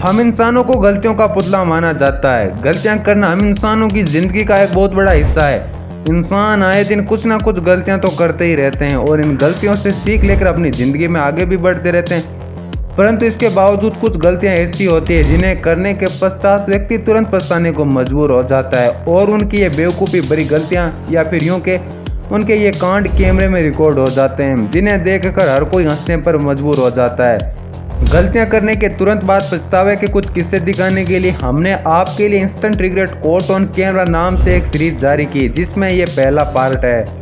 हम इंसानों को गलतियों का पुतला माना जाता है। गलतियां करना हम इंसानों की जिंदगी का एक बहुत बड़ा हिस्सा है। इंसान आए दिन कुछ ना कुछ गलतियां तो करते ही रहते हैं और इन गलतियों से सीख लेकर अपनी ज़िंदगी में आगे भी बढ़ते रहते हैं। परंतु इसके बावजूद कुछ गलतियां ऐसी होती है जिन्हें करने के पश्चात व्यक्ति तुरंत पछताने को मजबूर हो जाता है और उनकी ये बेवकूफ़ी भरी गलतियां या फिर यूं के उनके ये कांड कैमरे में रिकॉर्ड हो जाते हैं, जिन्हें देखकर हर कोई हंसने पर मजबूर हो जाता है। गलतियां करने के तुरंत बाद पछतावे के कुछ किस्से दिखाने के लिए हमने आपके लिए instant regret quote on camera नाम से एक सीरीज जारी की, जिसमें ये पहला पार्ट है।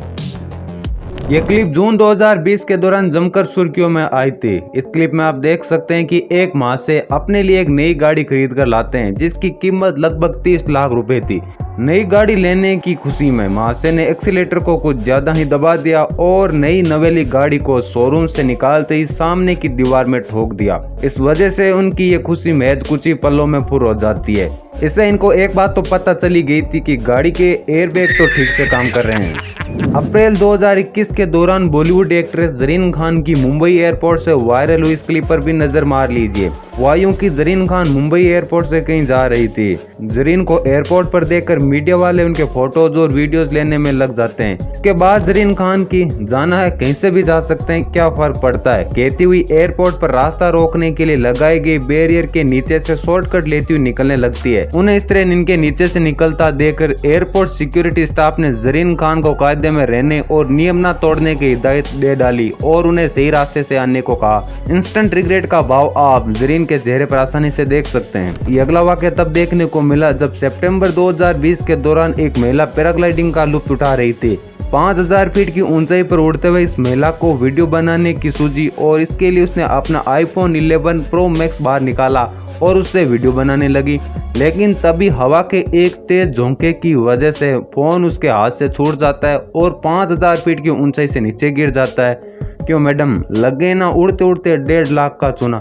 ये क्लिप जून 2020 के दौरान जमकर सुर्खियों में आई थी। इस क्लिप में आप देख सकते हैं कि एक महाशय अपने लिए एक नई गाड़ी खरीद कर लाते हैं, जिसकी कीमत लगभग 30 लाख रुपए थी। नई गाड़ी लेने की खुशी में महाशय ने एक्सीलेटर को कुछ ज्यादा ही दबा दिया और नई नवेली गाड़ी को शोरूम से निकालते ही सामने की दीवार में ठोक दिया। इस वजह से उनकी ये खुशी महज कुछ ही पलों में फुर हो जाती है। इससे इनको एक बात तो पता चली गई थी कि गाड़ी के एयरबैग तो ठीक से काम कर रहे हैं। अप्रैल 2021 के दौरान बॉलीवुड एक्ट्रेस जरीन खान की मुंबई एयरपोर्ट से वायरल हुई इस क्लिप पर भी नजर मार लीजिए। वायु की जरीन खान मुंबई एयरपोर्ट से कहीं जा रही थी। जरीन को एयरपोर्ट पर देखकर मीडिया वाले उनके फोटोज और वीडियोस लेने में लग जाते हैं। इसके बाद जरीन खान की जाना है कहीं से भी जा सकते हैं, क्या फर्क पड़ता है, कहती हुई एयरपोर्ट पर रास्ता रोकने के लिए लगाए गए बैरियर के नीचे से शॉर्टकट लेती हुई निकलने लगती है। उन्हें इस तरह इनके नीचे से निकलता देखकर एयरपोर्ट सिक्योरिटी स्टाफ ने जरीन खान को कायदे में रहने और नियम न तोड़ने की हिदायत दे डाली और उन्हें सही रास्ते से आने को कहा। इंस्टेंट रिग्रेट का भाव आप जरीन के चेहरे पर आसानी से देख सकते हैं। ये अगला वाक्य तब देखने को मिला जब सितंबर 2020 के दौरान एक महिला पैराग्लाइडिंग का लुत्फ उठा रही थी। 5000 फीट की ऊंचाई पर उड़ते हुए इस महिला को वीडियो बनाने की सूझी और इसके लिए उसने अपना iPhone 11 Pro Max बाहर निकाला और उससे वीडियो बनाने लगी। लेकिन तभी हवा के एक तेज झोंके की वजह से फोन उसके हाथ से छूट जाता है और 5000 फीट की ऊंचाई से नीचे गिर जाता है। क्यों मैडम, लगे ना उड़ते उड़ते 1.5 लाख का चूना।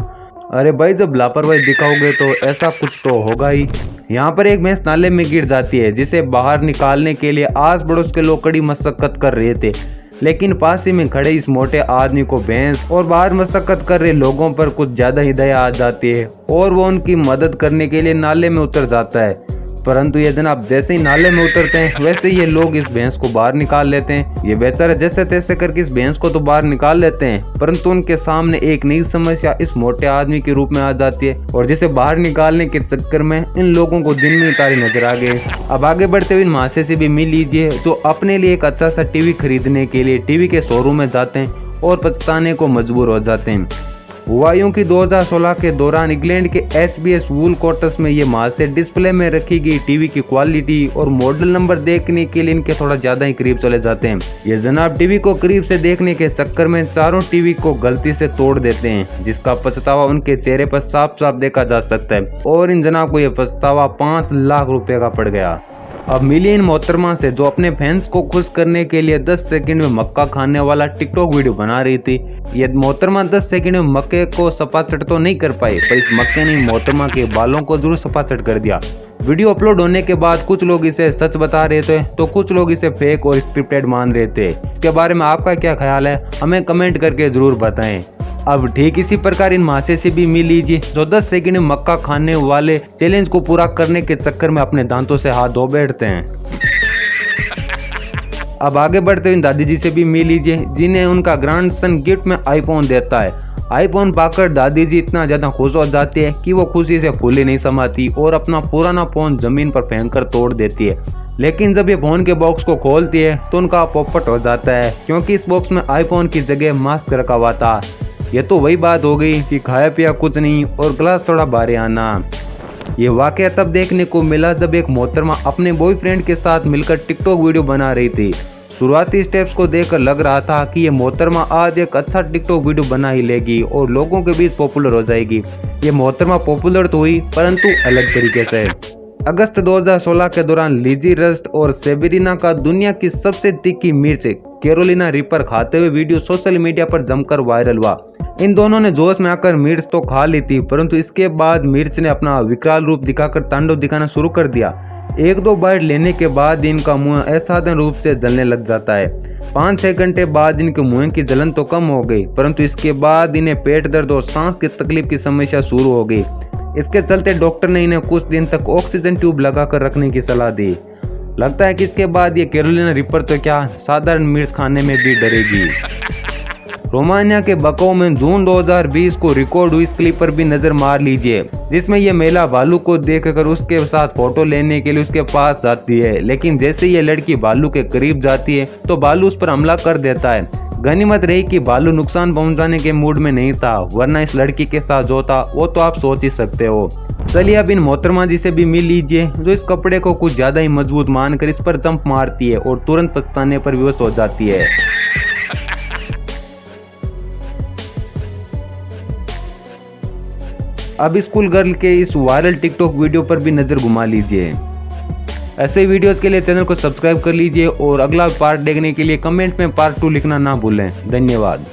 अरे भाई, जब लापरवाही दिखाओगे तो ऐसा कुछ तो होगा ही। यहाँ पर एक भैंस नाले में गिर जाती है, जिसे बाहर निकालने के लिए आस पड़ोस के लोग कड़ी मशक्कत कर रहे थे, लेकिन पास ही में खड़े इस मोटे आदमी को भैंस और बाहर मशक्कत कर रहे लोगों पर कुछ ज्यादा ही दया आ जाती है और वो उनकी मदद करने के लिए नाले में उतर जाता है। परंतु ये जनाब जैसे ही नाले में उतरते हैं वैसे ये लोग इस भैंस को बाहर निकाल लेते हैं। ये बेचारे जैसे तैसे करके इस भैंस को तो बाहर निकाल लेते हैं, परंतु उनके सामने एक नई समस्या इस मोटे आदमी के रूप में आ जाती है और जिसे बाहर निकालने के चक्कर में इन लोगों को दिन में तारे नजर आ गए। अब आगे बढ़ते हुए इन महाशय से भी मिल लीजिए जो अपने लिए एक अच्छा सा टीवी खरीदने के लिए टीवी के शोरूम में जाते हैं और पछताने को मजबूर हो जाते हैं। हुआ यूं कि 2016 के दौरान इंग्लैंड के HBS वूल कोर्ट्स में ये महाशय डिस्प्ले में रखी गई टीवी की क्वालिटी और मॉडल नंबर देखने के लिए इनके थोड़ा ज्यादा ही करीब चले जाते हैं। ये जनाब टीवी को करीब से देखने के चक्कर में चारों टीवी को गलती से तोड़ देते हैं, जिसका पछतावा उनके चेहरे पर साफ साफ देखा जा सकता है और इन जनाब को यह पछतावा 5 लाख रुपए का पड़ गया। अब मिली इन मोहतरमा से जो अपने फैंस को खुश करने के लिए 10 सेकंड में मक्का खाने वाला टिकटॉक वीडियो बना रही थी। ये मोहतरमा 10 सेकंड में मक्के को सपाचट तो नहीं कर पाए, पर इस मक्के ने मोहतरमा के बालों को जरूर सपाचट कर दिया। वीडियो अपलोड होने के बाद कुछ लोग इसे सच बता रहे थे तो कुछ लोग इसे फेक और स्क्रिप्टेड मान रहे थे। इसके बारे में आपका क्या ख्याल है, हमें कमेंट करके जरूर बताएं। अब ठीक इसी प्रकार इन महाशय से भी मिल लीजिए जो 10 सेकंड में मक्का खाने वाले चैलेंज को पूरा करने के चक्कर में अपने दांतों से हाथ धो बैठते हैं। अब आगे बढ़ते हुए दादी जी से भी मिल लीजिए जिन्हें उनका ग्रैंडसन गिफ्ट में iPhone देता है। iPhone पाकर दादी जी इतना ज्यादा खुश हो जाती है कि वो खुशी से फूले नहीं समाती और अपना पुराना फोन जमीन पर फेंक कर तोड़ देती है। लेकिन जब ये फोन के बॉक्स को खोलती है तो उनका पोपट हो जाता है, क्योंकि इस बॉक्स में iPhone की जगह मास्क रखा हुआ था। ये तो वही बात हो गई कि खाया पिया कुछ नहीं और ग्लास थोड़ा भारी आना। ये वाकया तब देखने को मिला जब एक मोहतरमा अपने बॉयफ्रेंड के साथ मिलकर टिकटॉक वीडियो बना रही थी। शुरुआती स्टेप्स को देखकर लग रहा था कि ये मोहतरमा आज एक अच्छा टिकटॉक वीडियो बना ही लेगी और लोगों के बीच पॉपुलर हो जाएगी। ये मोहतरमा पॉपुलर तो हुई, परंतु अलग तरीके से। अगस्त 2016 के दौरान लिजी रस्ट और सेबरीना का दुनिया की सबसे तीखी मिर्च कैरोलिना रिपर खाते हुए वीडियो सोशल मीडिया पर जमकर वायरल हुआ। इन दोनों ने जोश में आकर मिर्च तो खा ली थी, परंतु इसके बाद मिर्च ने अपना विकराल रूप दिखाकर तांडव दिखाना शुरू कर दिया। 1-2 बाइट लेने के बाद इनका मुंह असाधारण रूप से जलने लग जाता है। 5-6 घंटे बाद इनके मुंह की जलन तो कम हो गई, परंतु इसके बाद इन्हें पेट दर्द और सांस की तकलीफ की समस्या शुरू हो गई। इसके चलते डॉक्टर ने इन्हें कुछ दिन तक ऑक्सीजन ट्यूब लगाकर रखने की सलाह दी। लगता है कि इसके बाद ये कैरोलिना रिपर तो क्या साधारण मिर्च खाने में भी डरेगी। रोमानिया के बकाऊ में जून 2020 को रिकॉर्ड हुई इस क्लिप पर भी नजर मार लीजिए, जिसमें यह महिला भालू को देखकर उसके साथ फोटो लेने के लिए उसके पास जाती है, लेकिन जैसे ये लड़की भालू के करीब जाती है तो भालू उस पर हमला कर देता है। गनीमत रही कि भालू नुकसान पहुंचाने के मूड में नहीं था, वरना इस लड़की के साथ जो था वो तो आप सोच ही सकते हो। चलिए अब इन मोहतरमा जी से भी मिल लीजिए, जो इस कपड़े को कुछ ज्यादा ही मजबूत मानकर इस पर जंप मारती है और तुरंत पछताने पर विवश हो जाती है। अब स्कूल गर्ल के इस वायरल टिकटॉक वीडियो पर भी नजर घुमा लीजिए। ऐसे वीडियोस के लिए चैनल को सब्सक्राइब कर लीजिए और अगला पार्ट देखने के लिए कमेंट में पार्ट 2 लिखना ना भूलें। धन्यवाद।